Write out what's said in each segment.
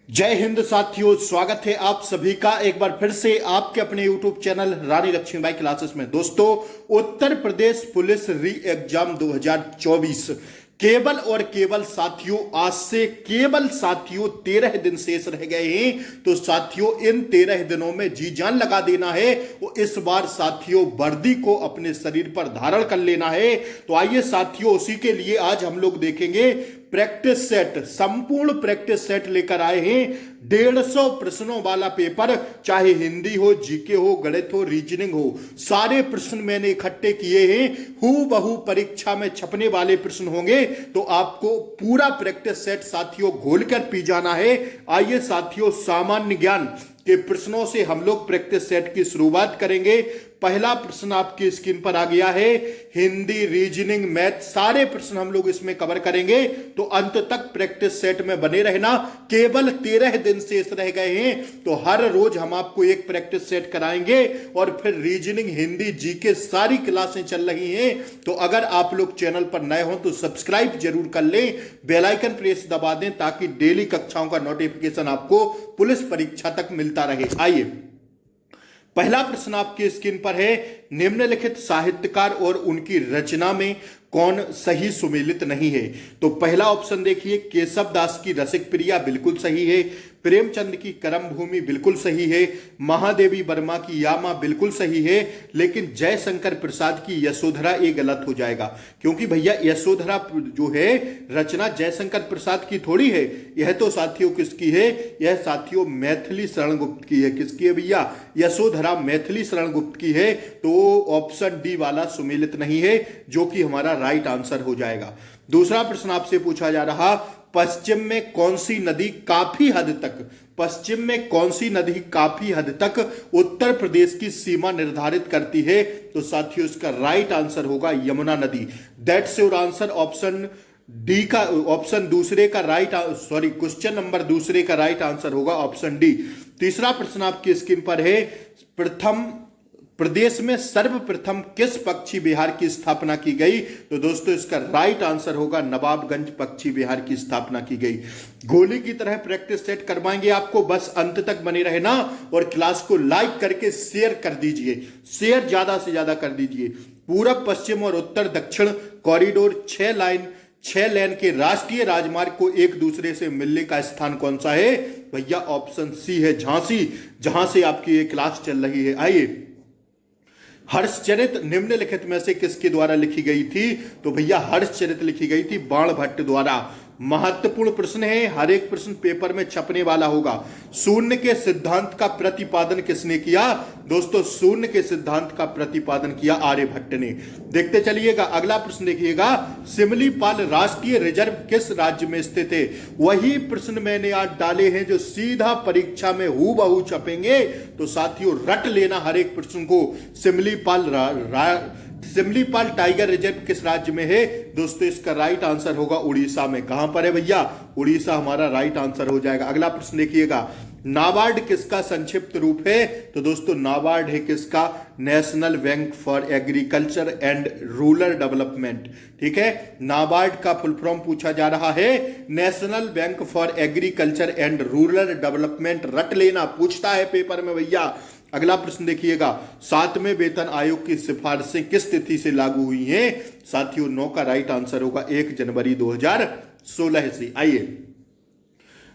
जय हिंद साथियों, स्वागत है आप सभी का एक बार फिर से आपके अपने YouTube चैनल रानी लक्ष्मीबाई क्लासेस में। दोस्तों, उत्तर प्रदेश पुलिस री एग्जाम 2024 केवल और केवल साथियों आज से केवल साथियों 13 दिन शेष रह गए हैं। तो साथियों इन 13 दिनों में जी जान लगा देना है और इस बार साथियों वर्दी को अपने शरीर पर धारण कर लेना है। तो आइए साथियों, उसी के लिए आज हम लोग देखेंगे प्रैक्टिस सेट, संपूर्ण प्रैक्टिस सेट लेकर आए हैं। 150 प्रश्नों वाला पेपर, चाहे हिंदी हो, जीके हो, गणित हो, रीजनिंग हो, सारे प्रश्न मैंने इकट्ठे किए हैं। हूबहू परीक्षा में छपने वाले प्रश्न होंगे। तो आपको पूरा प्रैक्टिस सेट साथियों घोलकर पी जाना है। आइए साथियों, सामान्य ज्ञान के प्रश्नों से हम लोग प्रैक्टिस सेट की शुरुआत करेंगे। पहला प्रश्न आपकी स्क्रीन पर आ गया है। हिंदी, रीजनिंग, मैथ, सारे प्रश्न हम लोग इसमें कवर करेंगे। तो अंत तक प्रैक्टिस सेट में बने रहना। केवल 13 दिन शेष रह गए हैं, तो हर रोज हम आपको एक प्रैक्टिस सेट कराएंगे और फिर रीजनिंग, हिंदी, जीके सारी क्लासें चल रही हैं। तो अगर आप लोग चैनल पर नए हो तो सब्सक्राइब जरूर कर लें, बेल आइकन प्रेस दबा दें ताकि डेली कक्षाओं का नोटिफिकेशन आपको पुलिस परीक्षा तक मिलता रहे। आइए, पहला प्रश्न आपकी स्क्रीन पर है। निम्नलिखित साहित्यकार और उनकी रचना में कौन सही सुमेलित नहीं है? तो पहला ऑप्शन देखिए, केशव दास की रसिक प्रिया बिल्कुल सही है। प्रेमचंद की करम भूमि बिल्कुल सही है। महादेवी वर्मा की यामा बिल्कुल सही है। लेकिन जयशंकर प्रसाद की यशोधरा ये गलत हो जाएगा, क्योंकि भैया यशोधरा जो है रचना जयशंकर प्रसाद की थोड़ी है। यह तो साथियों किसकी है? यह साथियों मैथिली शरण गुप्त की है। किसकी है भैया? यशोधरा मैथिली शरण गुप्त की है। तो ऑप्शन डी वाला सुमेलित नहीं है, जो कि हमारा राइट आंसर हो जाएगा। दूसरा प्रश्न आपसे पूछा जा रहा, पश्चिम में कौन सी नदी काफी हद तक, पश्चिम में कौन सी नदी काफी हद तक उत्तर प्रदेश की सीमा निर्धारित करती है? तो साथियों इसका राइट आंसर होगा यमुना नदी। That's your answer. Option D का, ऑप्शन दूसरे का राइट, सॉरी क्वेश्चन नंबर दूसरे का राइट आंसर होगा ऑप्शन डी। तीसरा प्रश्न आपकी स्क्रीन पर है। प्रदेश में सर्वप्रथम किस पक्षी विहार की स्थापना की गई? तो दोस्तों इसका राइट आंसर होगा नवाबगंज पक्षी विहार की स्थापना की गई। गोली की तरह प्रैक्टिस सेट करवाएंगे आपको, बस अंत तक बने रहना और क्लास को लाइक करके शेयर कर दीजिए, शेयर ज्यादा से ज्यादा कर दीजिए। पूरब, पश्चिम और उत्तर दक्षिण कॉरिडोर 6 लेन के राष्ट्रीय राजमार्ग को एक दूसरे से मिलने का स्थान कौन सा है? भैया ऑप्शन सी है झांसी, जहां से आपकी ये क्लास चल रही है। आइए, हर्षचरित निम्नलिखित में से किसके द्वारा लिखी गई थी? तो भैया हर्षचरित लिखी गई थी बाणभट्ट द्वारा। महत्वपूर्ण प्रश्न है, हर एक प्रश्न पेपर में छपने वाला होगा। शून्य के सिद्धांत का प्रतिपादन किसने किया? दोस्तों शून्य के सिद्धांत का प्रतिपादन किया आर्यभट्ट ने। देखते चलिएगा, अगला प्रश्न देखिएगा। सिमलीपाल राष्ट्रीय रिजर्व किस राज्य में स्थित है? वही प्रश्न मैंने आज डाले हैं जो सीधा परीक्षा में हूबहू छपेंगे। तो साथियों रट लेना हर एक प्रश्न को। सिमलीपाल टाइगर रिजर्व किस राज्य में है? दोस्तों इसका राइट आंसर होगा उड़ीसा में। कहां पर है भैया? उड़ीसा हमारा राइट आंसर हो जाएगा। अगला प्रश्न देखिएगा, नाबार्ड किसका संक्षिप्त रूप है? तो दोस्तों नाबार्ड है किसका? National bank for agriculture and rural development. ठीक है, नाबार्ड का फुल फॉर्म पूछा जा रहा है, national bank for agriculture and rural development. रट लेना, पूछता है पेपर में भैया। अगला प्रश्न देखिएगा, 7वें वेतन आयोग की सिफारिशें किस तिथि से लागू हुई हैं? साथियों 9 का राइट आंसर होगा 1 जनवरी 2016 से। आइए,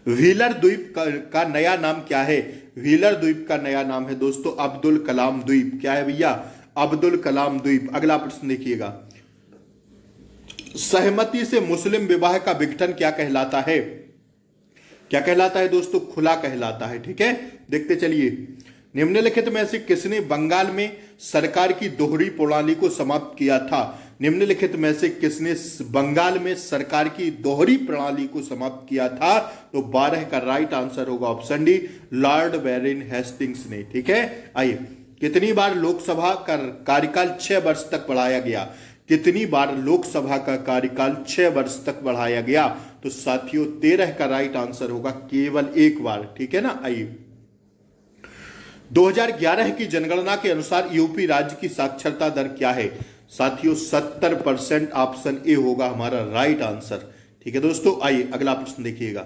व्हीलर द्वीप का नया नाम क्या है? व्हीलर द्वीप का नया नाम है दोस्तों अब्दुल कलाम द्वीप। क्या है भैया? अब्दुल कलाम द्वीप। अगला प्रश्न देखिएगा, सहमति से मुस्लिम विवाह का विघटन क्या कहलाता है? क्या कहलाता है दोस्तों? खुला कहलाता है। ठीक है, देखते चलिए, निम्नलिखित में से किसने बंगाल में सरकार की दोहरी प्रणाली को समाप्त किया था? निम्नलिखित में से किसने बंगाल में सरकार की दोहरी प्रणाली को समाप्त किया था? तो 12 का राइट आंसर होगा ऑप्शन डी, लॉर्ड बैरन हेस्टिंग्स ने। ठीक है, आइए, कितनी बार लोकसभा का कार्यकाल 6 वर्ष तक बढ़ाया गया? कितनी बार लोकसभा का कार्यकाल 6 वर्ष तक बढ़ाया गया? तो साथियों 13 का राइट आंसर होगा केवल 1 बार। ठीक है ना। आइए, 2011 की जनगणना के अनुसार यूपी राज्य की साक्षरता दर क्या है? साथियों 70%। ऑप्शन ए होगा हमारा राइट आंसर। ठीक है दोस्तों, आइए अगला प्रश्न देखिएगा।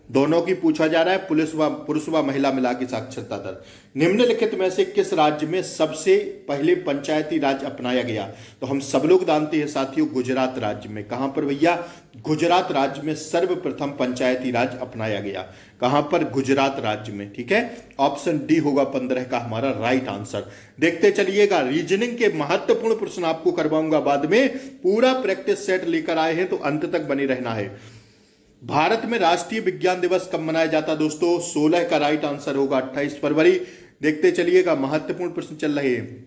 दोनों की पूछा जा रहा है, पुरुष व महिला मिला के साक्षरता दर। निम्नलिखित में से किस राज्य में सबसे पहले पंचायती राज अपनाया गया? तो हम सब लोग जानते हैं साथियों, गुजरात राज्य में। कहां पर भैया? गुजरात राज्य में सर्वप्रथम पंचायती राज अपनाया गया। कहां पर? गुजरात राज्य में। ठीक है, ऑप्शन डी होगा 15 का हमारा राइट आंसर। देखते चलिएगा, रीजनिंग के महत्वपूर्ण प्रश्न आपको करवाऊंगा बाद में। पूरा प्रैक्टिस सेट लेकर आए हैं तो अंत तक बने रहना है। भारत में राष्ट्रीय विज्ञान दिवस कब मनाया जाता है दोस्तों? 16 का राइट आंसर होगा 28 फरवरी। देखते चलिएगा, महत्वपूर्ण प्रश्न चल रहे हैं।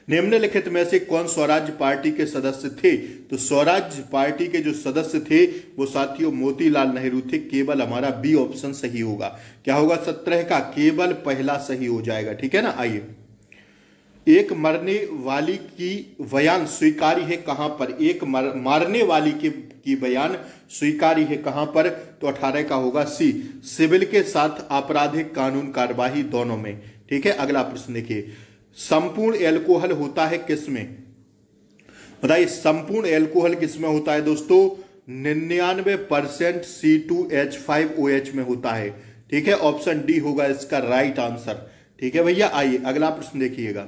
निम्नलिखित में से कौन स्वराज्य पार्टी के सदस्य थे? तो स्वराज्य पार्टी के जो सदस्य थे वो साथियों मोतीलाल नेहरू थे। केवल हमारा बी ऑप्शन सही होगा। क्या होगा? 17 का केवल पहला सही हो जाएगा। ठीक है ना। आइए, एक मरने वाली की बयान स्वीकार्य है कहां पर? एक मारने वाली की बयान स्वीकार्य है कहां पर? तो 18 का होगा सी, सिविल के साथ आपराधिक कानून कार्यवाही दोनों में। ठीक है, अगला प्रश्न देखिए, संपूर्ण एल्कोहल होता है किसमें? बताइए, संपूर्ण एल्कोहल किसमें होता है दोस्तों? 99% C2H5OH में होता है। ठीक है, ऑप्शन डी होगा इसका राइट आंसर। ठीक है भैया। आइए अगला प्रश्न देखिएगा,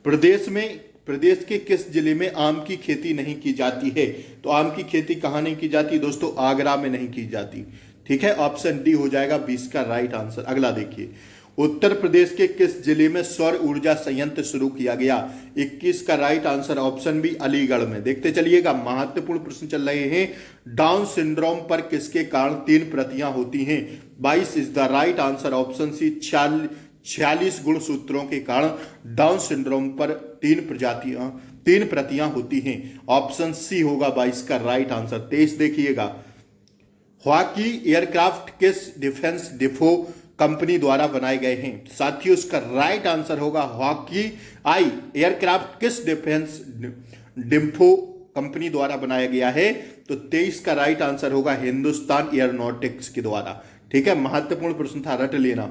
प्रदेश के किस जिले में आम की खेती नहीं की जाती है? तो आम की खेती कहां नहीं की जाती दोस्तों? आगरा में नहीं की जाती। ठीक है, ऑप्शन डी हो जाएगा 20 का राइट आंसर। अगला देखिए, उत्तर प्रदेश के किस जिले में सौर ऊर्जा संयंत्र शुरू किया गया? 21 का right answer, option B Aligarh में। देखते चलिएगा, महत्वपूर्ण प्रश्न चल रहे हैं। डाउन सिंड्रोम पर किसके कारण 3 प्रतियां होती हैं? 22 is the right answer, option C 46 गुणसूत्रों के कारण डाउन सिंड्रोम पर 3 प्रतियां होती हैं। ऑप्शन सी होगा 22 का राइट आंसर। 23 देखिएगा, हॉकी एयरक्राफ्ट किस डिफेंस डिपो कंपनी द्वारा बनाए गए हैं? साथियों इसका राइट आंसर होगा हॉकी आई एयरक्राफ्ट किस डिफेंस डिपो कंपनी द्वारा बनाया गया है? तो 23 का राइट आंसर होगा हिंदुस्तान एयरोनॉटिक्स के द्वारा। ठीक है, महत्वपूर्ण प्रश्न था, रट लेना।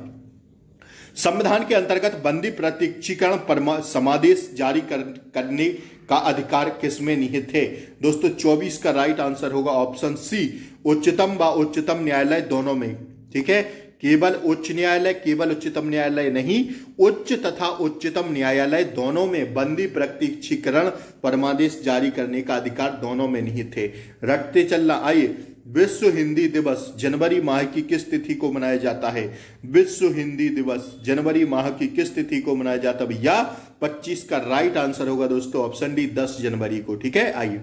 संविधान के अंतर्गत बंदी प्रत्यक्षीकरण समादेश जारी करने का अधिकार किसमें निहित है? दोस्तों 24 का राइट आंसर होगा ऑप्शन सी, उच्चतम व उच्चतम न्यायालय दोनों में। ठीक है, केवल उच्च न्यायालय, केवल उच्चतम न्यायालय नहीं, उच्च तथा उच्चतम न्यायालय दोनों में बंदी प्रत्यक्षीकरण परमादेश जारी करने का अधिकार दोनों में निहित है। रटते चलना। आइए, विश्व हिंदी दिवस जनवरी माह की किस तिथि को मनाया जाता है? विश्व हिंदी दिवस जनवरी माह की किस तिथि को मनाया जाता है भैया? 25 का राइट आंसर होगा दोस्तों ऑप्शन डी 10 जनवरी को। ठीक है, आइए,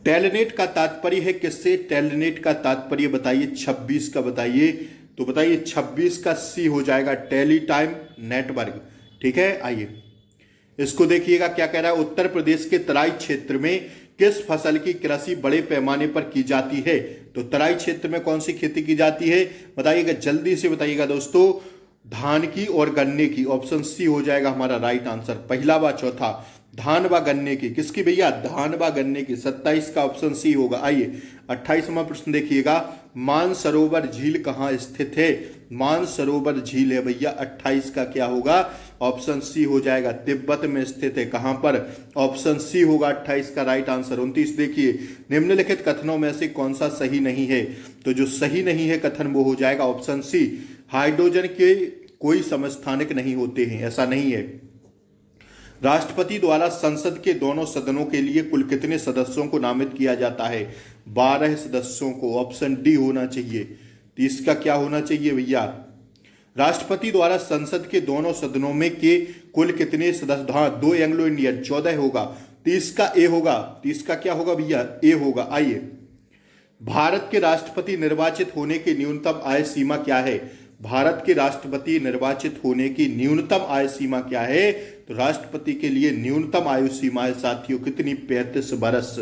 टेलनेट का तात्पर्य है किससे? टेलनेट का तात्पर्य बताइए, 26 का बताइए। तो बताइए 26 का सी हो जाएगा टेली टाइम नेटवर्क। ठीक है, आइए इसको देखिएगा क्या कह रहा है। उत्तर प्रदेश के तराई क्षेत्र में किस फसल की कृषि बड़े पैमाने पर की जाती है? तो तराई क्षेत्र में कौन सी खेती की जाती है बताइएगा, जल्दी से बताइएगा दोस्तों। धान की और गन्ने की। ऑप्शन सी हो जाएगा हमारा राइट आंसर, पहला व चौथा। धान व गन्ने की, किसकी भैया? धान व गन्ने की। 27 का ऑप्शन सी होगा। आइए 28वां प्रश्न देखिएगा, मानसरोवर झील कहाँ स्थित है? मानसरोवर झील है भैया 28 का क्या होगा? ऑप्शन सी हो जाएगा, तिब्बत में स्थित है। कहां पर? ऑप्शन सी होगा 28 का राइट आंसर। 29 देखिए, निम्नलिखित कथनों में से कौन सा सही नहीं है? तो जो सही नहीं है कथन वो हो जाएगा ऑप्शन सी, हाइड्रोजन के कोई समस्थानिक नहीं होते हैं, ऐसा नहीं है। राष्ट्रपति द्वारा संसद के दोनों सदनों के लिए कुल कितने सदस्यों को नामित किया जाता है? 12 सदस्यों को। ऑप्शन डी होना चाहिए। तो इसका क्या होना चाहिए भैया? राष्ट्रपति द्वारा संसद के दोनों सदनों में के कुल कितने सदस्य? हाँ, 2 एंग्लो इंडियन, 14 होगा। 30 का ए होगा। 30 का क्या होगा भैया? ए होगा। आइए, भारत के राष्ट्रपति निर्वाचित होने की न्यूनतम आयु सीमा क्या है? भारत के राष्ट्रपति निर्वाचित होने की न्यूनतम आयु सीमा क्या है? तो राष्ट्रपति के लिए न्यूनतम आयु सीमा है साथियों कितनी? 35 बरस।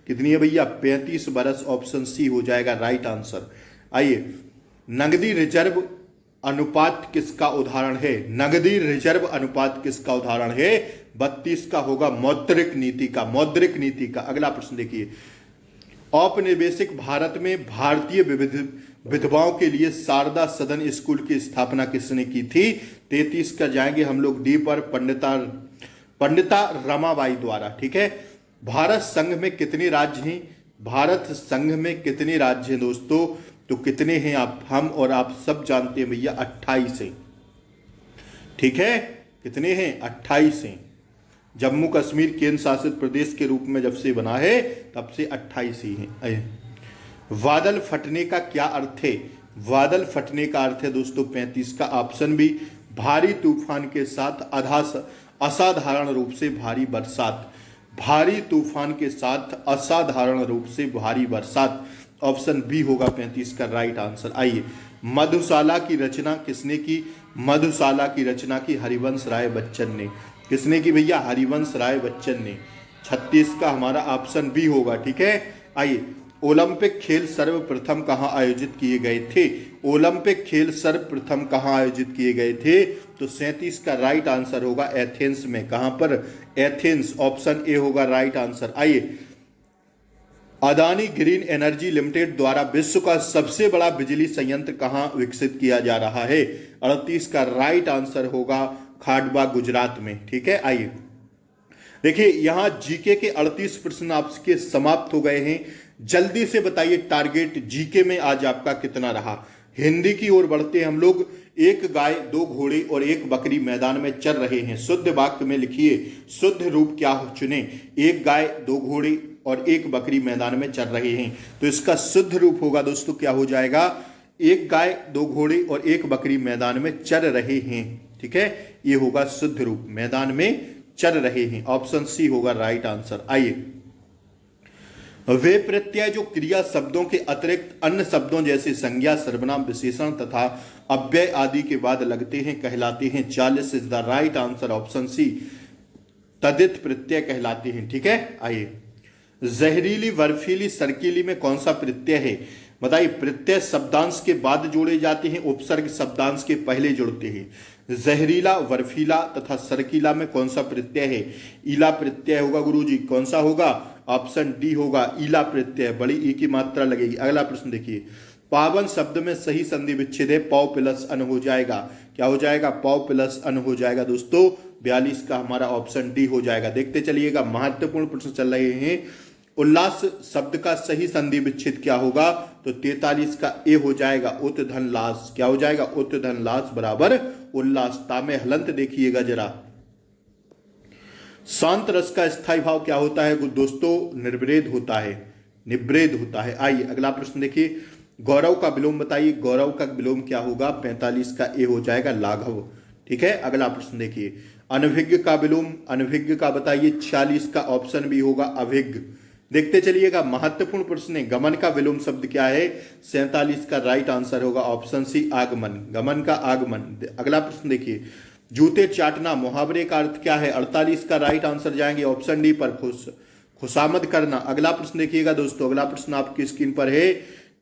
कितनी है भैया? 35 बरस। ऑप्शन सी हो जाएगा राइट आंसर। आइए, नगदी रिजर्व अनुपात किसका उदाहरण है? नगदी रिजर्व अनुपात किसका उदाहरण है? 32 का होगा मौद्रिक नीति का। मौद्रिक नीति का। अगला प्रश्न देखिए, औपनिवेशिक भारत में भारतीय विधवाओं के लिए शारदा सदन स्कूल की स्थापना किसने की थी? 33 का जाएंगे हम लोग डी पर, पंडिता रमाबाई द्वारा। ठीक है, भारत संघ में कितने राज्य हैं? भारत संघ में कितने राज्य हैं दोस्तों? तो कितने हैं आप, हम और आप सब जानते हैं भैया 28 हैं। ठीक है, कितने हैं, 28 हैं। जम्मू कश्मीर केंद्र शासित प्रदेश के रूप में जब से बना है तब से 28 ही हैं। बादल फटने का क्या अर्थ है, बादल फटने का अर्थ है दोस्तों 35 का ऑप्शन बी, भारी तूफान के साथ असाधारण रूप से भारी बरसात, भारी तूफान के साथ असाधारण रूप से भारी बरसात, ऑप्शन बी होगा 35 का राइट आंसर। आइए, मधुशाला की रचना किसने की, मधुशाला की रचना की हरिवंश राय बच्चन ने, किसने की भैया, हरिवंश राय बच्चन ने। 36 का हमारा ऑप्शन बी होगा। ठीक है, आइए, ओलंपिक खेल सर्वप्रथम कहाँ आयोजित किए गए थे, ओलंपिक खेल सर्वप्रथम कहाँ आयोजित किए गए थे, तो 37 का राइट आंसर होगा एथेंस में। कहां पर, एथेंस, ऑप्शन ए होगा राइट आंसर। आइए, अदानी ग्रीन एनर्जी लिमिटेड द्वारा विश्व का सबसे बड़ा बिजली संयंत्र कहां विकसित किया जा रहा है, 38 का राइट आंसर होगा खाडवा, गुजरात में। ठीक है, आइए देखिए, यहां जीके के 38 प्रश्न आपके समाप्त हो गए हैं। जल्दी से बताइए टारगेट जीके में आज आपका कितना रहा। हिंदी की ओर बढ़ते हम लोग। एक गाय, दो घोड़े और एक बकरी मैदान में चल रहे हैं, शुद्ध वाक्य में लिखिए, शुद्ध रूप क्या चुने, एक गाय, दो घोड़े और एक बकरी मैदान में चल रहे हैं, तो इसका शुद्ध रूप होगा दोस्तों क्या हो जाएगा, एक गाय, दो घोड़े और एक बकरी मैदान में चल रहे हैं। ठीक है, ये होगा शुद्ध रूप, मैदान में चल रहे हैं, ऑप्शन सी होगा राइट आंसर। आइए, वे प्रत्यय जो क्रिया शब्दों के अतिरिक्त अन्य शब्दों जैसे संज्ञा, सर्वनाम, विशेषण तथा अव्यय आदि के बाद लगते हैं कहलाते हैं, 40 is the right answer, option C, तदित प्रत्यय कहलाते हैं। ठीक है, आइए, जहरीली, बर्फीली, सर्कीली में कौन सा प्रत्यय है, बताइए। प्रत्यय शब्दांश के बाद जोड़े जाते हैं, उपसर्ग शब्दांश के पहले जुड़ते हैं। जहरीला, बर्फीला तथा सर्कीला में कौन सा प्रत्यय है, ईला प्रत्यय होगा गुरुजी। कौन सा होगा, ऑप्शन डी होगा ईला प्रत्यय, बड़ी ई की मात्रा लगेगी। अगला प्रश्न देखिए, पावन शब्द में सही संधि विच्छेद है, पौ प्लस अन हो जाएगा, क्या हो जाएगा, पौ प्लस अन हो जाएगा दोस्तों, 42 का हमारा ऑप्शन डी हो जाएगा। देखते चलिएगा, महत्वपूर्ण प्रश्न चल रहे हैं। उल्लास शब्द का सही संधि विच्छेद क्या होगा, तो 43 का ए हो जाएगा, उत धन लास, क्या हो जाएगा, उत धन लास बराबर उल्लास। तामे हलंत देखिएगा जरा। शांत रस का स्थायी भाव क्या होता है दोस्तों, निर्वृद होता है, निवृद होता है। आइए, अगला प्रश्न देखिए, गौरव का विलोम बताइए, गौरव का विलोम क्या होगा, 45 का ए हो जाएगा लाघव। ठीक है, अगला प्रश्न देखिए, अनभिज्ञ का विलोम, अनभिज्ञ का बताइए, 46 का ऑप्शन बी होगा अभिज्ञ। देखते चलिएगा, महत्वपूर्ण प्रश्न है, गमन का विलोम शब्द क्या है, 47 का राइट आंसर होगा ऑप्शन सी आगमन, गमन का आगमन। अगला प्रश्न देखिए, जूते चाटना मुहावरे का अर्थ क्या है, 48 का राइट आंसर जाएंगे ऑप्शन डी पर, खुशामद करना। अगला प्रश्न देखिएगा दोस्तों, अगला प्रश्न आपकी स्क्रीन पर है,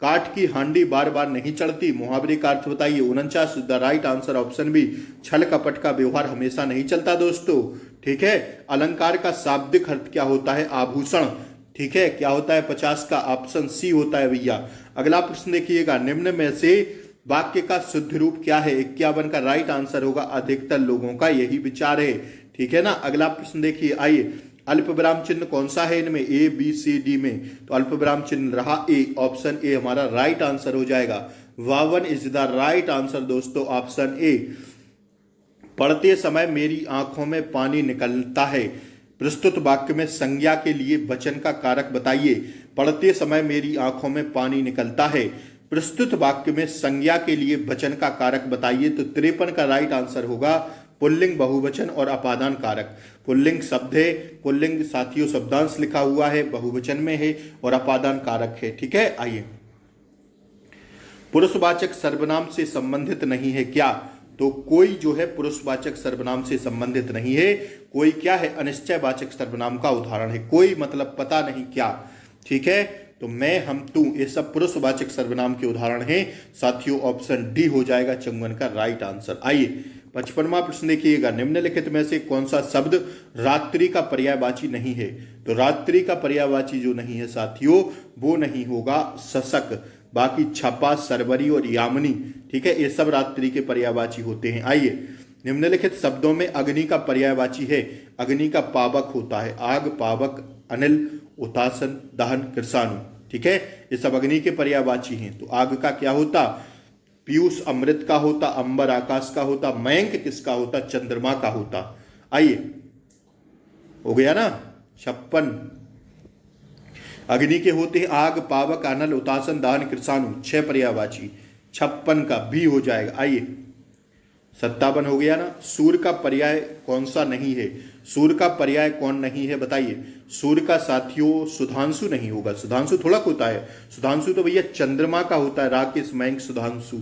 काठ की हांडी बार बार नहीं चढ़ती, मुहावरे का अर्थ बताइए, 49 the right answer, option B, छल कपट का व्यवहार हमेशा नहीं चलता दोस्तों। ठीक है, अलंकार का शाब्दिक अर्थ क्या होता है, आभूषण। ठीक है, क्या होता है, 50 का ऑप्शन सी होता है भैया। अगला प्रश्न देखिएगा, निम्न में से वाक्य का शुद्ध रूप क्या है, 51 का राइट आंसर होगा, अधिकतर लोगों का यही विचार है। ठीक है ना, अगला प्रश्न देखिए, आइए, अल्प विराम चिन्ह कौन सा है इनमें, ए बी सी डी में, तो अल्प विराम चिन्ह रहा ए, ऑप्शन ए हमारा राइट आंसर हो जाएगा। 52 इज द राइट आंसर दोस्तों, ऑप्शन ए। पढ़ते समय मेरी आंखों में पानी निकलता है, प्रस्तुत वाक्य में संज्ञा के लिए वचन का कारक बताइए। पढ़ते समय मेरी आंखों में पानी निकलता है, प्रस्तुत वाक्य में संज्ञा के लिए वचन का कारक बताइए, तो 53 का राइट आंसर होगा पुल्लिंग, बहुवचन और अपादान कारक। पुल्लिंग शब्द है, पुल्लिंग साथियों शब्दांश लिखा हुआ है, बहुवचन में है और अपादान कारक है। ठीक है, आइए, पुरुषवाचक सर्वनाम से संबंधित नहीं है क्या, तो कोई जो है पुरुषवाचक सर्वनाम से संबंधित नहीं है, कोई क्या है, अनिश्चयवाचक सर्वनाम का उदाहरण है, कोई मतलब पता नहीं क्या। ठीक है, तो मैं, हम, तू, ये सब पुरुषवाचक सर्वनाम के उदाहरण हैं साथियों, ऑप्शन डी हो जाएगा 54 का राइट आंसर। आइए, 55वां प्रश्न देखिएगा, निम्नलिखित में से कौन सा शब्द रात्रि का पर्यायवाची नहीं है, तो रात्रि का पर्यायवाची जो नहीं है साथियों वो नहीं होगा शशक, बाकी छपा, सरवरी और यामिनी। ठीक है, ये सब रात्रि के पर्यायवाची होते हैं। आइए, निम्नलिखित शब्दों में अग्नि का पर्यायवाची है, अग्नि का पावक होता है, आग, पावक, अनिल, उतासन, दहन, कृषाणु। ठीक है, ये सब अग्नि के पर्यायवाची हैं। तो आग का क्या होता? पीयूष अमृत का होता, अंबर आकाश का होता, मयंक किसका होता? चंद्रमा का होता। आइए, हो गया ना 56। अग्नि के होते हैं आग, पावक, अनल, उतासन, दान, कृषाणु, 6 पर्यायवाची। 56 का भी हो जाएगा। आइए 57 हो गया ना। सूर्य का पर्याय कौन सा नहीं है? सूर्य का पर्याय कौन नहीं है बताइए? सूर्य का साथियों सुधांशु नहीं होगा। सुधांशु थोड़ा होता है, सुधांशु तो भैया चंद्रमा का होता है, राकेश, मयंक, सुधांशु,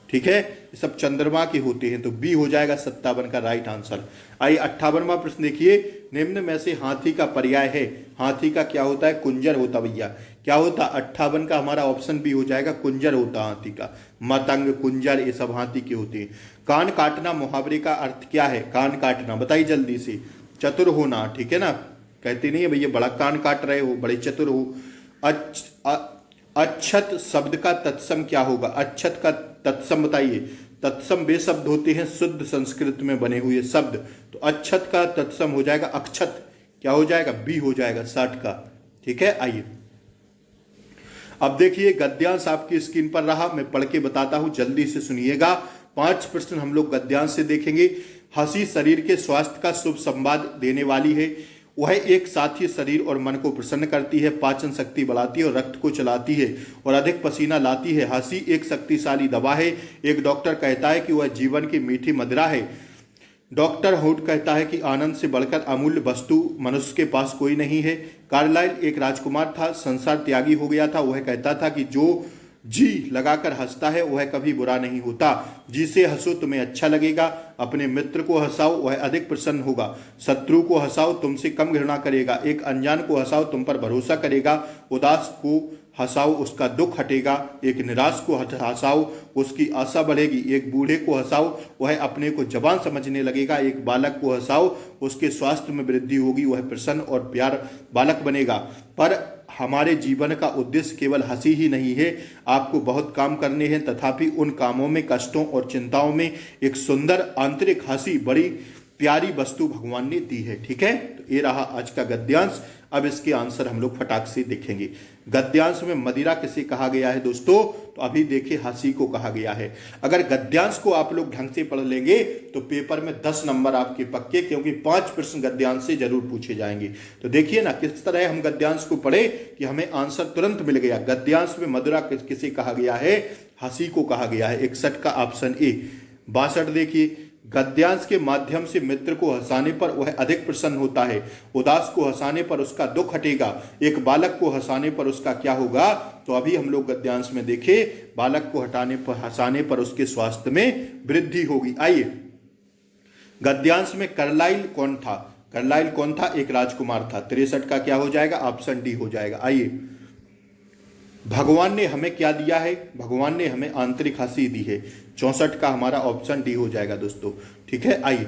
ठीक है, ये सब चंद्रमा के होते हैं। तो बी हो जाएगा 57 का राइट आंसर। आइए 58वां प्रश्न देखिए, निम्न में से हाथी का पर्याय है। हाथी का क्या होता है? कुंजर होता भैया। क्या होता? 58 का हमारा ऑप्शन बी हो जाएगा, कुंजर होता हाथी का। मतंग, कुंजर, ये सब हाथी के होते हैं। कान काटना मुहावरे का अर्थ क्या है? कान काटना बताइए जल्दी से। चतुर होना, ठीक है ना, कहते नहीं है भैया बड़ा कान काट रहे हो, बड़े चतुर हो। अच्छत शब्द का तत्सम क्या होगा? अच्छत का तत्सम बताइए। तत्सम वे शब्द होते हैं शुद्ध संस्कृत में बने हुए शब्द। तो अच्छत का तत्सम हो जाएगा अक्षत। क्या हो जाएगा? बी हो जाएगा 60 का, ठीक है। आइए अब देखिए गद्यांश आपकी स्क्रीन पर रहा, मैं पढ़ के बताता हूं, जल्दी से सुनिएगा। 5 प्रश्न हम लोग गद्यांश से देखेंगे। हंसी शरीर के स्वास्थ्य का शुभ संवाद देने वाली है। वह एक साथ ही शरीर और मन को प्रसन्न करती है, पाचन शक्ति बढ़ाती है और रक्त को चलाती है और अधिक पसीना लाती है। हंसी एक शक्तिशाली दवा है। एक डॉक्टर कहता है कि वह जीवन की मीठी मदिरा है। डॉक्टर हुड कहता है कि आनंद से बढ़कर अमूल्य वस्तु मनुष्य के पास कोई नहीं है। कार्लाइल एक राजकुमार था, संसार त्यागी हो गया था। वह कहता था कि जो जी लगाकर हंसता है वह कभी बुरा नहीं होता। जी से हंसो तुम्हें अच्छा लगेगा। अपने मित्र को हंसाओ वह अधिक प्रसन्न होगा। शत्रु को हंसाओ तुमसे कम घृणा करेगा। एक अनजान को हंसाओ तुम पर भरोसा करेगा। उदास को हंसाओ उसका दुख हटेगा। एक निराश को हंसाओ उसकी आशा बढ़ेगी। एक बूढ़े को हंसाओ वह अपने को जवान समझने लगेगा। एक बालक को हंसाओ उसके स्वास्थ्य में वृद्धि होगी, वह प्रसन्न और प्यार बालक बनेगा। पर हमारे जीवन का उद्देश्य केवल हंसी ही नहीं है, आपको बहुत काम करने हैं, तथापि उन कामों में, कष्टों और चिंताओं में एक सुंदर आंतरिक हंसी बड़ी प्यारी वस्तु भगवान ने दी है, ठीक है। तो ये रहा आज का गद्यांश। अब इसके आंसर हम लोग फटाक से देखेंगे। गद्यांश में मदिरा किसे कहा गया है दोस्तों? तो अभी देखिए हंसी को कहा गया है। अगर गद्यांश को आप लोग ढंग से पढ़ लेंगे तो पेपर में 10 नंबर आपके पक्के, क्योंकि 5 प्रश्न गद्यांश से जरूर पूछे जाएंगे। तो देखिए ना किस तरह हम गद्यांश को पढ़े कि हमें आंसर तुरंत मिल गया। गद्यांश में मदिरा किसे कहा गया है? हंसी को कहा गया है। 61 का ऑप्शन ए। 62 देखिए, गद्यांश के माध्यम से मित्र को हंसाने पर वह अधिक प्रसन्न होता है। उदास को हंसाने पर उसका दुख हटेगा। एक बालक को हंसाने पर उसका क्या होगा? तो अभी हम लोग गद्यांश में देखे, बालक को हंसाने पर उसके स्वास्थ्य में वृद्धि होगी। आइए गद्यांश में कार्लाइल कौन था? कार्लाइल कौन था? एक राजकुमार था। 63 का क्या हो जाएगा? ऑप्शन डी हो जाएगा। आइए भगवान ने हमें क्या दिया है? भगवान ने हमें आंतरिक हंसी दी है। 64 का हमारा ऑप्शन डी हो जाएगा दोस्तों, ठीक है। आइए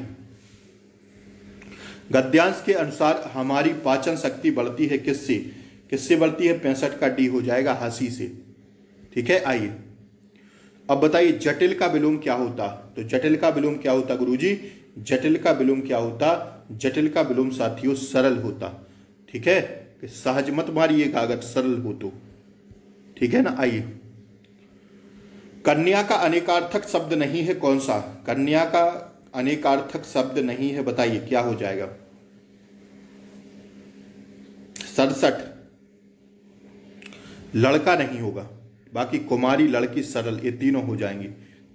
गद्यांश के अनुसार हमारी पाचन शक्ति बढ़ती है किससे? किससे बढ़ती है? 65 का डी हो जाएगा, हंसी से, ठीक है। आइए अब बताइए जटिल का विलोम क्या होता? तो जटिल का विलोम क्या होता गुरुजी? जटिल का विलोम क्या होता? जटिल का विलोम साथियों सरल होता, ठीक है। सहज मत मारिएगा अगर सरल हो तो, ठीक है ना। आइए कन्या का अनेकार्थक शब्द नहीं है कौन सा? कन्या का अनेकार्थक शब्द नहीं है, बताइए क्या हो जाएगा? 67। लड़का नहीं होगा, बाकी कुमारी, लड़की, सरल, ये तीनों हो जाएंगे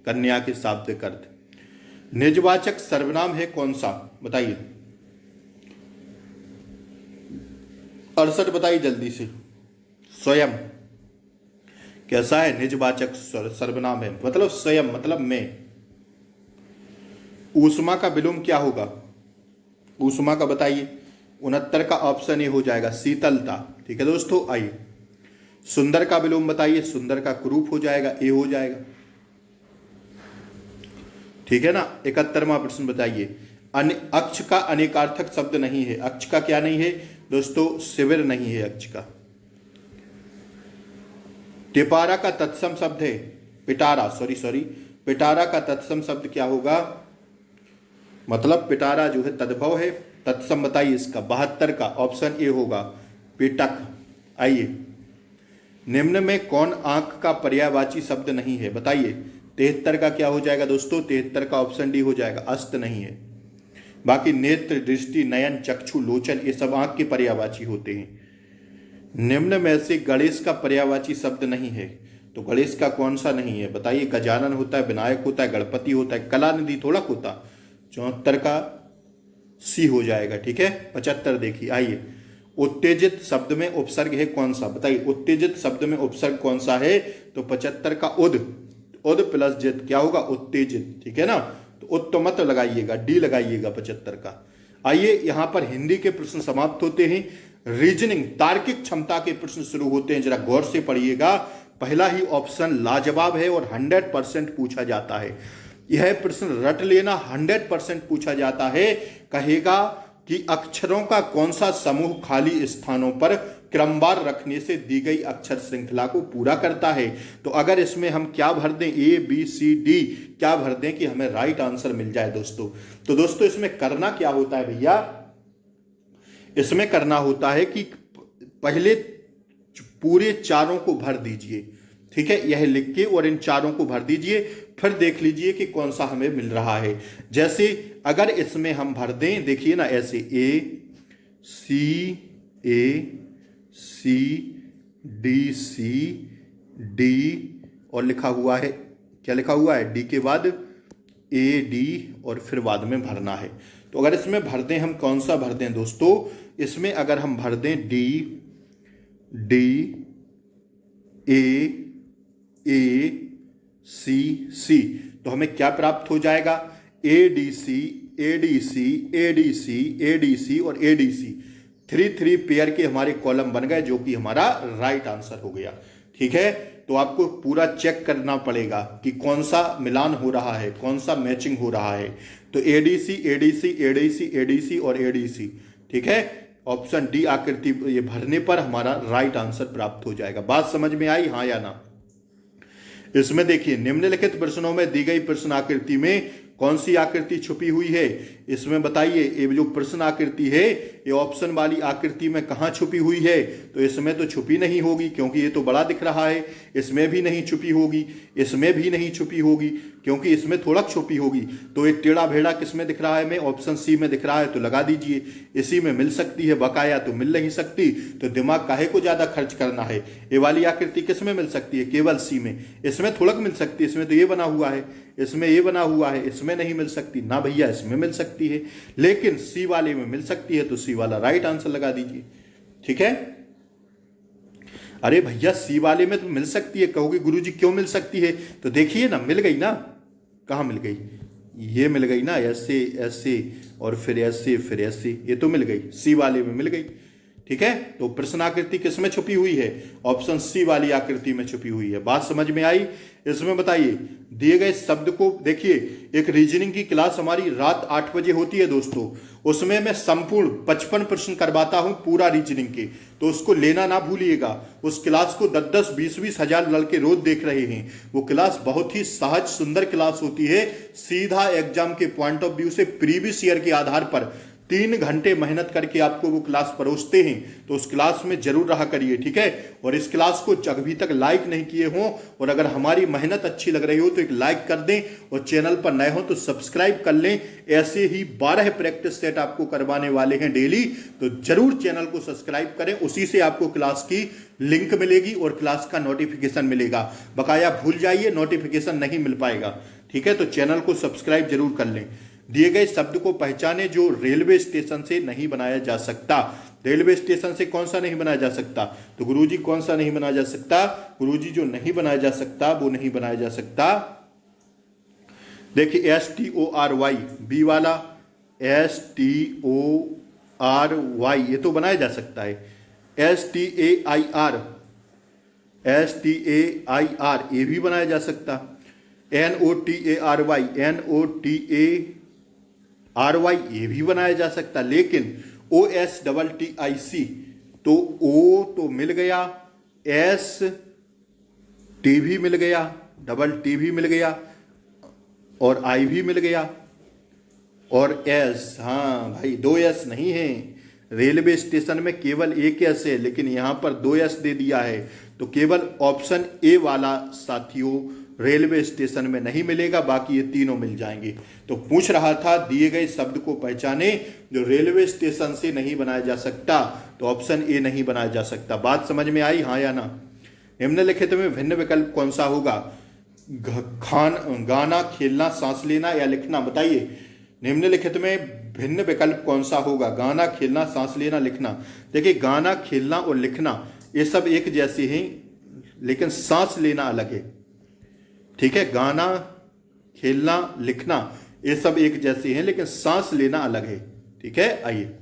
कन्या के शाब्दिक अर्थ। निजवाचक सर्वनाम है कौन सा? बताइए। 68 बताइए जल्दी से। स्वयं कैसा है? निजवाचक सर्वनाम है, मतलब स्वयं, मतलब मैं। ऊष्मा का विलोम क्या होगा? ऊष्मा का बताइए। 69 का ऑप्शन ए हो जाएगा, शीतलता, ठीक है दोस्तों। आइए सुंदर का विलोम बताइए। सुंदर का कुरूप हो जाएगा, ए हो जाएगा, ठीक है ना। 71वां प्रश्न बताइए। अक्ष का अनेकार्थक शब्द नहीं है। अक्ष का क्या नहीं है दोस्तों? शिविर नहीं है अक्ष का। टिपारा का तत्सम शब्द है पिटारा, सॉरी पिटारा का तत्सम शब्द क्या होगा? मतलब पिटारा जो है तद्भव है, तत्सम बताइए इसका। 72 का ऑप्शन ए होगा, पिटक। आइए निम्न में कौन आंख का पर्यायवाची शब्द नहीं है, बताइए। 73 का क्या हो जाएगा दोस्तों? 73 का ऑप्शन डी हो जाएगा, अस्त नहीं है। बाकी नेत्र, दृष्टि, नयन, चक्षु, लोचन ये सब आंख के पर्यायवाची होते हैं। निम्न में से गणेश का पर्यायवाची शब्द नहीं है, तो गणेश का कौन सा नहीं है बताइए। गजानन होता है, विनायक होता है, गणपति होता है, कलानिधि थोड़ा होता। 74 का सी हो जाएगा, ठीक है। 75 देखिए, आइए। उत्तेजित शब्द में उपसर्ग है कौन सा, बताइए। उत्तेजित शब्द में उपसर्ग कौन सा है? तो 75 का उद, उद प्लस जित क्या होगा? उत्तेजित, ठीक है ना। तो उत तो मत लगाइएगा, डी लगाइएगा 75 का। आइए, यहां पर हिंदी के प्रश्न समाप्त होते हैं। रीजनिंग, तार्किक क्षमता के प्रश्न शुरू होते हैं। जरा गौर से पढ़िएगा। पहला ही ऑप्शन लाजवाब है और 100% पूछा जाता है। यह प्रश्न रट लेना, 100% पूछा जाता है। कहेगा कि अक्षरों का कौन सा समूह खाली स्थानों पर क्रमवार रखने से दी गई अक्षर श्रृंखला को पूरा करता है। तो अगर इसमें हम क्या भर दें, ए बी सी डी क्या भर दें कि हमें राइट आंसर मिल जाए दोस्तों। तो दोस्तों इसमें करना क्या होता है भैया, इसमें करना होता है कि पहले पूरे चारों को भर दीजिए, ठीक है, यह लिख के, और इन चारों को भर दीजिए। फिर देख लीजिए कि कौन सा हमें मिल रहा है। जैसे अगर इसमें हम भर दें, देखिए ना, ऐसे ए सी डी सी डी और लिखा हुआ है, क्या लिखा हुआ है? डी के बाद ए डी और फिर बाद में भरना है। तो अगर इसमें भर दें, हम कौन सा भर दें दोस्तों? इसमें अगर हम भर दें डी ए सी सी, तो हमें क्या प्राप्त हो जाएगा? A D C A D C A D C A D C और ए डी सी, 3 पेयर के हमारे कॉलम बन गए, जो कि हमारा राइट आंसर हो गया, ठीक है। तो आपको पूरा चेक करना पड़ेगा कि कौन सा मिलान हो रहा है, कौन सा मैचिंग हो रहा है। तो एडीसी एडीसी एडीसी एडीसी और एडीसी, ठीक है। ऑप्शन डी आकृति ये भरने पर हमारा राइट आंसर प्राप्त हो जाएगा। बात समझ में आई, हाँ या ना? इसमें देखिए, निम्नलिखित प्रश्नों में दी गई प्रश्न आकृति में कौन सी आकृति छुपी हुई है? इसमें बताइए, ये जो प्रश्न आकृति है ये ऑप्शन वाली आकृति में कहाँ छुपी हुई है? तो इसमें तो छुपी नहीं होगी, क्योंकि ये तो बड़ा दिख रहा है। इसमें भी नहीं छुपी होगी, इसमें भी नहीं छुपी होगी, क्योंकि इसमें थोड़ा छुपी होगी। तो एक टेढ़ा भेड़ा किसमें दिख रहा है? में ऑप्शन सी में दिख रहा है, तो लगा दीजिए। इसी में मिल सकती है, बकाया तो मिल नहीं सकती। तो दिमाग काहे को ज्यादा खर्च करना है? ये वाली आकृति किसमें मिल सकती है? केवल सी में। इसमें थोड़ा मिल सकती है, इसमें तो ये बना हुआ है, इसमें ये बना हुआ है, इसमें नहीं मिल सकती ना भैया, इसमें मिल सकती है, लेकिन सी वाले में मिल सकती है। तो सी वाला राइट आंसर लगा दीजिए, ठीक है। अरे भैया सी वाले में तो मिल सकती है, कहोगे गुरुजी क्यों मिल सकती है? तो देखिए ना, मिल गई ना। कहाँ मिल गई? ये मिल गई ना, ऐसे ऐसे और फिर ऐसे फिर ऐसे, ये तो मिल गई, सी वाले में मिल गई, ठीक है। तो प्रश्न आकृति किसमें छुपी हुई है? ऑप्शन सी वाली आकृति में छुपी हुई है। बात समझ में आई? इसमें बताइए, दिए गए शब्द को देखिए। एक रीजनिंग की क्लास हमारी रात 8 बजे होती है दोस्तों, उसमें मैं संपूर्ण 55 प्रश्न करवाता हूं पूरा रीजनिंग के, तो उसको लेना ना भूलिएगा। उस क्लास को 10-10, 20-20 हजार लड़के रोज देख रहे हैं। वो क्लास बहुत ही सहज सुंदर क्लास होती है, सीधा एग्जाम के पॉइंट ऑफ व्यू से प्रीवियस ईयर के आधार पर 3 घंटे मेहनत करके आपको वो क्लास परोसते हैं। तो उस क्लास में जरूर रहा करिए, ठीक है। और इस क्लास को अभी तक लाइक नहीं किए हो, और अगर हमारी मेहनत अच्छी लग रही हो तो एक लाइक कर दें, और चैनल पर नए हो तो सब्सक्राइब कर लें। ऐसे ही 12 प्रैक्टिस सेट आपको करवाने वाले हैं डेली, तो जरूर चैनल को सब्सक्राइब करें। उसी से आपको क्लास की लिंक मिलेगी और क्लास का नोटिफिकेशन मिलेगा। बकाया भूल जाइए, नोटिफिकेशन नहीं मिल पाएगा, ठीक है। तो चैनल को सब्सक्राइब जरूर कर लें। दिए गए शब्द को पहचाने जो रेलवे स्टेशन से नहीं बनाया जा सकता। रेलवे स्टेशन से कौन सा नहीं बनाया जा सकता? तो गुरुजी कौन सा नहीं बनाया जा सकता? गुरुजी जो नहीं बनाया जा सकता वो नहीं बनाया जा सकता, देखिए STORY, बी वाला STORY ये तो बनाया जा सकता है। STAIR ये भी बनाया जा सकता। NOTARY ये भी बनाया जा सकता। लेकिन OSTTIC, तो O तो मिल गया, S T भी मिल गया, T भी मिल गया, और I भी मिल गया, और S, हाँ भाई 2 S नहीं है। रेलवे स्टेशन में केवल एक S है, लेकिन यहां पर 2 S दे दिया है। तो केवल ऑप्शन ए वाला साथियों रेलवे स्टेशन में नहीं मिलेगा, बाकी ये तीनों मिल जाएंगे। तो पूछ रहा था दिए गए शब्द को पहचाने जो रेलवे स्टेशन से नहीं बनाया जा सकता, तो ऑप्शन ए नहीं बनाया जा सकता। बात समझ में आई, हाँ या ना? निम्नलिखित में भिन्न विकल्प कौन सा होगा? गाना, खेलना, सांस लेना या लिखना, बताइए। निम्नलिखित में भिन्न विकल्प कौन सा होगा? गाना, खेलना, सांस लेना, लिखना। देखिए गाना, खेलना और लिखना ये सब एक जैसे हैं, लेकिन सांस लेना अलग है। ठीक है, गाना, खेलना, लिखना ये सब एक जैसे हैं, लेकिन सांस लेना अलग है। ठीक है, आइए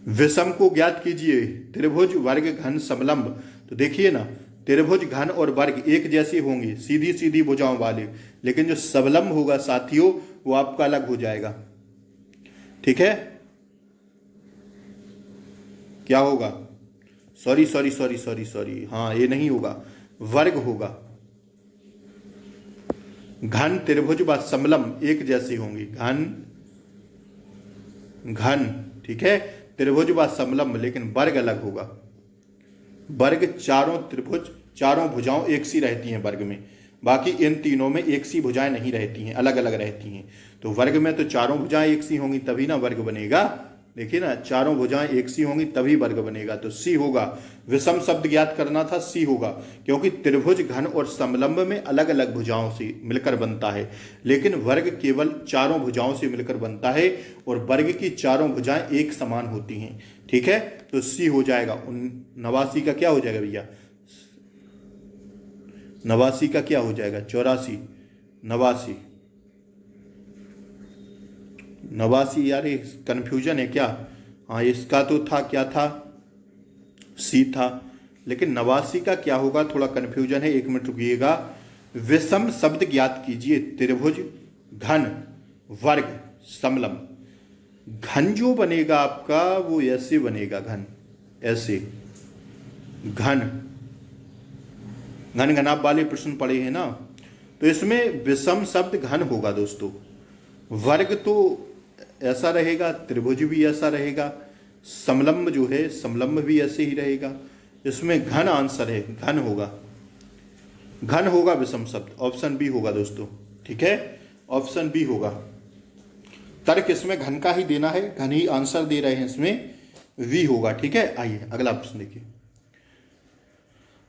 विषम को ज्ञात कीजिए। त्रिभुज, वर्ग, घन, समलंब। तो देखिए ना, त्रिभुज, घन और वर्ग एक जैसे होंगे, सीधी सीधी भुजाओं वाले, लेकिन जो समलंब होगा साथियों वो आपका अलग हो जाएगा। ठीक है, क्या होगा? सॉरी, हाँ ये नहीं होगा, वर्ग होगा। घन, त्रिभुज व समलंब एक जैसे होंगे, घन, ठीक है, त्रिभुज व समलंब, लेकिन वर्ग अलग होगा। वर्ग चारों त्रिभुज, चारों भुजाओं एक सी रहती हैं वर्ग में, बाकी इन तीनों में एक सी भुजाएं नहीं रहती हैं, अलग अलग रहती हैं। तो वर्ग में तो चारों भुजाएं एक सी होंगी तभी ना वर्ग बनेगा। देखिए ना, चारों भुजाएं एक सी होंगी तभी वर्ग बनेगा, तो सी होगा। विषम शब्द ज्ञात करना था, सी होगा, क्योंकि त्रिभुज, घन और समलंब में अलग अलग भुजाओं से मिलकर बनता है, लेकिन वर्ग केवल चारों भुजाओं से मिलकर बनता है और वर्ग की चारों भुजाएं एक समान होती हैं। ठीक है, तो सी हो जाएगा। 89 का क्या हो जाएगा भैया? 89 का क्या हो जाएगा? 84, 89 यार, ये कन्फ्यूजन है क्या? हाँ, इसका तो था, क्या था? सी था, लेकिन 89 का क्या होगा? थोड़ा कन्फ्यूजन है, 1 मिनट रुकिएगा। विषम शब्द ज्ञात कीजिए। त्रिभुज, घन, वर्ग, समलंब। घन जो बनेगा आपका वो ऐसे बनेगा, घन ऐसे, घन घनाभ वाले प्रश्न पड़े हैं ना, तो इसमें विषम शब्द घन होगा दोस्तों। वर्ग तो ऐसा रहेगा, त्रिभुज भी ऐसा रहेगा, समलंब जो है समलंब भी ऐसे ही रहेगा। इसमें घन आंसर है, घन होगा विषम शब्द, ऑप्शन बी होगा दोस्तों। ठीक है, ऑप्शन बी होगा। तर्क इसमें घन का ही देना है, घन ही आंसर दे रहे हैं, इसमें वी होगा। ठीक है, आइए अगला प्रश्न देखिए।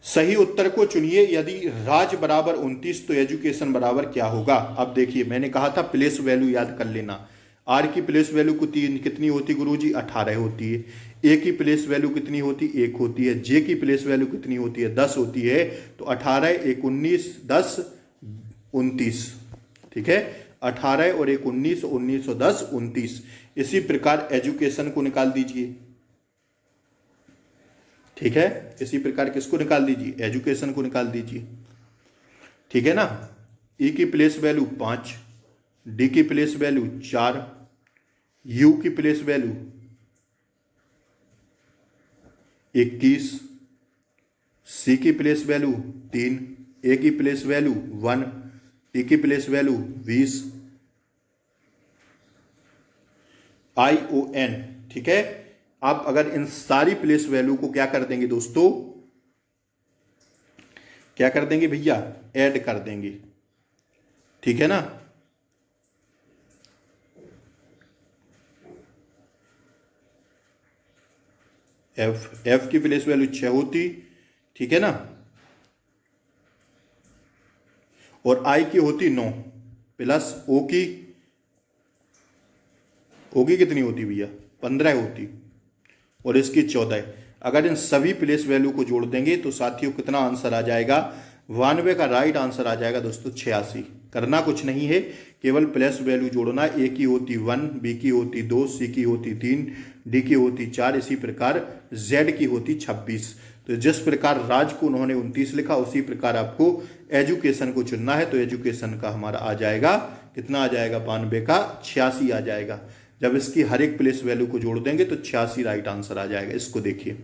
सही उत्तर को चुनिए। यदि राज बराबर 29 तो एजुकेशन बराबर क्या होगा? अब देखिए, मैंने कहा था प्लेस वैल्यू याद कर लेना। आर की प्लेस वैल्यू कितनी होती गुरुजी? 18 होती है। ए की प्लेस वैल्यू कितनी होती? 1 होती है। जे की प्लेस वैल्यू कितनी होती है? 10 होती है। तो 18, 1, 19, 10, 29। ठीक है, 18 और 1, 19, 19 और 10, 29। इसी प्रकार एजुकेशन को निकाल दीजिए। ठीक है, इसी प्रकार किसको निकाल दीजिए? एजुकेशन को निकाल दीजिए। ठीक है ना, ई की प्लेस वैल्यू 5, डी की प्लेस वैल्यू 4, यू की प्लेस वैल्यू 21, सी की प्लेस वैल्यू 3, ए की प्लेस वैल्यू 1, टी की प्लेस वैल्यू 20, ION। ठीक है, आप अगर इन सारी प्लेस वैल्यू को क्या कर देंगे दोस्तों? क्या कर देंगे भैया? ऐड कर देंगे। ठीक है ना, एफ की प्लेस वैल्यू 6 होती। ठीक है ना, और आई की होती 9 प्लस ओ की कितनी होती भैया? 15 होती, और इसकी 14। अगर इन सभी प्लेस वैल्यू को जोड़ देंगे तो साथियों कितना आंसर आ जाएगा? 92 का राइट आंसर आ जाएगा दोस्तों 86। करना कुछ नहीं है, केवल प्लेस वैल्यू जोड़ना। ए की होती 1, बी की होती 2, सी की होती 3, डी की होती 4, इसी प्रकार जेड की होती 26। तो जिस प्रकार राज को उन्होंने 29 लिखा, उसी प्रकार आपको एजुकेशन को चुनना है। तो एजुकेशन का हमारा आ जाएगा, कितना आ जाएगा? 92 का 86 आ जाएगा। जब इसकी हर एक प्लेस वैल्यू को जोड़ देंगे तो 86 राइट आंसर आ जाएगा। इसको देखिए,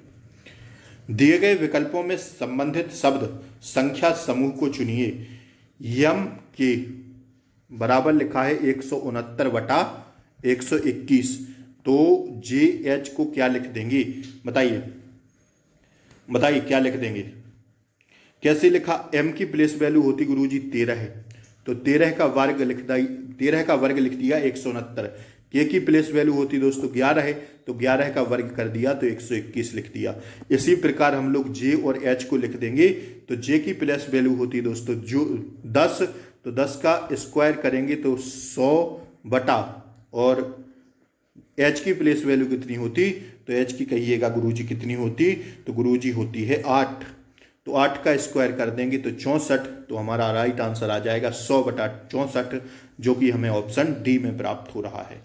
दिए गए विकल्पों में संबंधित शब्द संख्या समूह को चुनिए। यम के बराबर लिखा है 169/121, तो जे एच को क्या लिख देंगे बताइए? बताइए क्या लिख देंगे, कैसे लिखा। m की प्लेस वैल्यू होती गुरुजी 13 है, तो 13 का वर्ग लिख दिया 169। k की प्लेस वैल्यू होती दोस्तों 11 है, तो 11 का वर्ग कर दिया तो 121 लिख दिया। इसी प्रकार हम लोग j और h को लिख देंगे, तो j की प्लेस वैल्यू होती दोस्तों जो 10, तो 10 का स्क्वायर करेंगे तो 100 बटा, और h की प्लेस वैल्यू कितनी होती, तो h की कहिएगा गुरुजी कितनी होती, तो गुरुजी होती है 8, तो 8 का स्क्वायर कर देंगे तो 64, तो हमारा राइट आंसर आ जाएगा 100 बटा 64, जो कि हमें ऑप्शन डी में प्राप्त हो रहा है।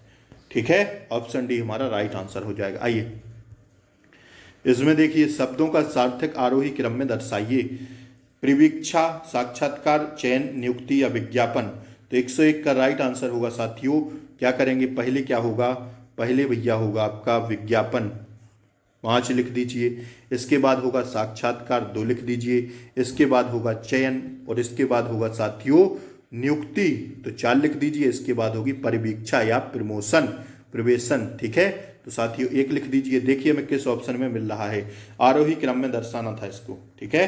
ठीक है, ऑप्शन डी हमारा राइट आंसर हो जाएगा। आइए इसमें देखिए, शब्दों का सार्थक आरोही क्रम में दर्शाइए। परिवीक्षा, साक्षात्कार, चयन, नियुक्ति या विज्ञापन। तो 101 का राइट आंसर होगा साथियों। क्या करेंगे, पहले क्या होगा, पहले भैया होगा आपका विज्ञापन, 5 लिख दीजिए। इसके बाद होगा साक्षात्कार, 2 लिख दीजिए। इसके बाद होगा चयन, और इसके बाद होगा साथियों नियुक्ति, तो 4 लिख दीजिए। इसके बाद होगी परिवीक्षा या प्रवेशन। ठीक है, तो साथियों 1 लिख दीजिए। देखिए हमें किस ऑप्शन में मिल रहा है, आरोही क्रम में दर्शाना था इसको। ठीक है,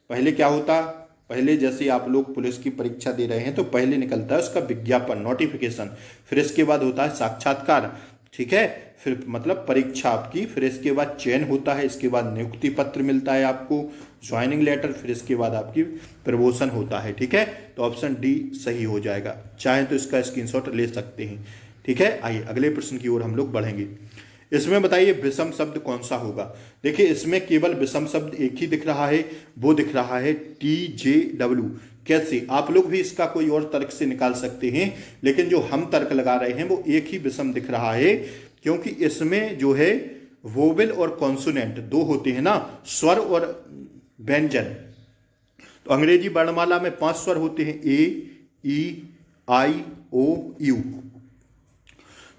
पहले क्या होता, पहले जैसे आप लोग पुलिस की परीक्षा दे रहे हैं तो पहले निकलता है उसका विज्ञापन, नोटिफिकेशन, फिर इसके बाद होता है साक्षात्कार। ठीक है, फिर मतलब परीक्षा आपकी, फिर इसके बाद चयन होता है, इसके बाद नियुक्ति पत्र मिलता है आपको, ज्वाइनिंग लेटर, फिर इसके बाद आपकी प्रमोशन होता है। ठीक है, तो ऑप्शन डी सही हो जाएगा। चाहे तो इसका स्क्रीनशॉट ले सकते हैं। ठीक है, आइए अगले प्रश्न की ओर हम लोग बढ़ेंगे। इसमें बताइए विषम शब्द कौन सा होगा। देखिए इसमें केवल विषम शब्द एक ही दिख रहा है, वो दिख रहा है TJW। कैसे, आप लोग भी इसका कोई और तर्क से निकाल सकते हैं, लेकिन जो हम तर्क लगा रहे हैं वो एक ही विषम दिख रहा है, क्योंकि इसमें जो है वोवेल और कॉन्सोनेंट 2 होते हैं ना, स्वर और व्यंजन। तो अंग्रेजी वर्णमाला में 5 स्वर होते हैं, A, E, I, O, U।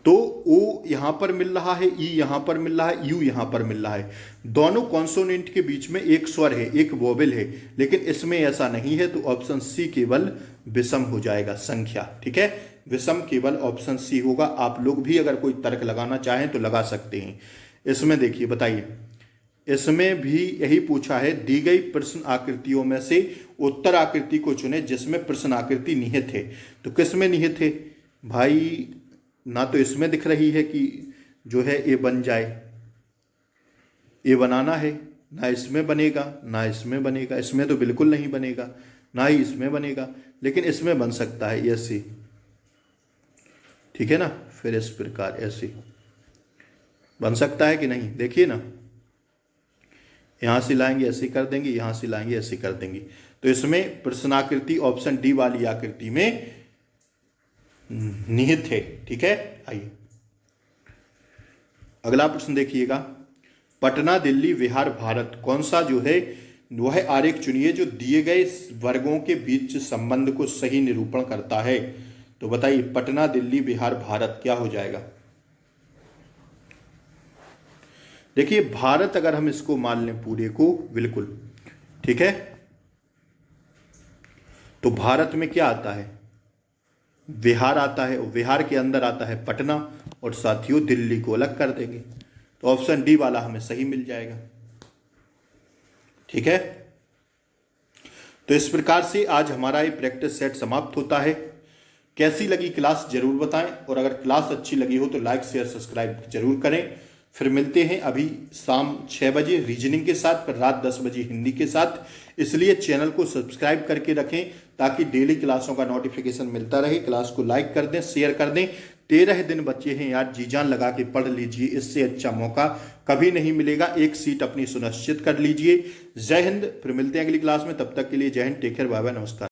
तो O यहां पर मिल रहा है, E यहां पर मिल रहा है, U यहां पर मिल रहा है। दोनों कॉन्सोनेंट के बीच में एक स्वर है, एक वोवेल है, लेकिन इसमें ऐसा नहीं है, तो ऑप्शन सी केवल विषम हो जाएगा, संख्या। ठीक है, विषम केवल ऑप्शन सी होगा। आप लोग भी अगर कोई तर्क लगाना चाहें तो लगा सकते हैं। इसमें देखिए बताइए, इसमें भी यही पूछा है, दी गई प्रश्न आकृतियों में से उत्तर आकृति को चुने जिसमें प्रश्न आकृति निहित है। तो किस में निहित है भाई, ना तो इसमें दिख रही है कि जो है ए बन जाए, ए बनाना है, ना इसमें बनेगा ना इसमें बनेगा, इसमें तो बिल्कुल नहीं बनेगा, ना ही इसमें बनेगा, लेकिन इसमें बन सकता है ऐसे। ठीक है ना, फिर इस प्रकार ऐसे बन सकता है कि नहीं, देखिए ना, यहां से लाएंगे ऐसे कर देंगे, यहां से लाएंगे ऐसे कर देंगे। तो इसमें प्रश्नाकृति ऑप्शन डी वाली आकृति में निहित है। ठीक है, आइए अगला प्रश्न देखिएगा। पटना, दिल्ली, बिहार, भारत, कौन सा जो है वह आरेख चुनिए जो दिए गए वर्गों के बीच संबंध को सही निरूपण करता है। तो बताइए पटना, दिल्ली, बिहार, भारत क्या हो जाएगा। देखिए भारत अगर हम इसको मान लें पूरे को, बिल्कुल ठीक है, तो भारत में क्या आता है, बिहार आता है, और बिहार के अंदर आता है पटना, और साथियों दिल्ली को अलग कर देंगे, तो ऑप्शन डी वाला हमें सही मिल जाएगा। ठीक है, तो इस प्रकार से आज हमारा ये प्रैक्टिस सेट समाप्त होता है। कैसी लगी क्लास जरूर बताएं, और अगर क्लास अच्छी लगी हो तो लाइक शेयर सब्सक्राइब जरूर करें। फिर मिलते हैं अभी शाम 6 बजे रीजनिंग के साथ, फिर रात 10 बजे हिंदी के साथ। इसलिए चैनल को सब्सक्राइब करके रखें ताकि डेली क्लासों का नोटिफिकेशन मिलता रहे। क्लास को लाइक कर दें, शेयर कर दें। 13 दिन बच्चे हैं यार, जी जान लगा के पढ़ लीजिए, इससे अच्छा मौका कभी नहीं मिलेगा। एक सीट अपनी सुनिश्चित कर लीजिए। जय हिंद, फिर मिलते हैं अगली क्लास में, तब तक के लिए जय हिंद, टेक केयर, बाय बाय, नमस्कार।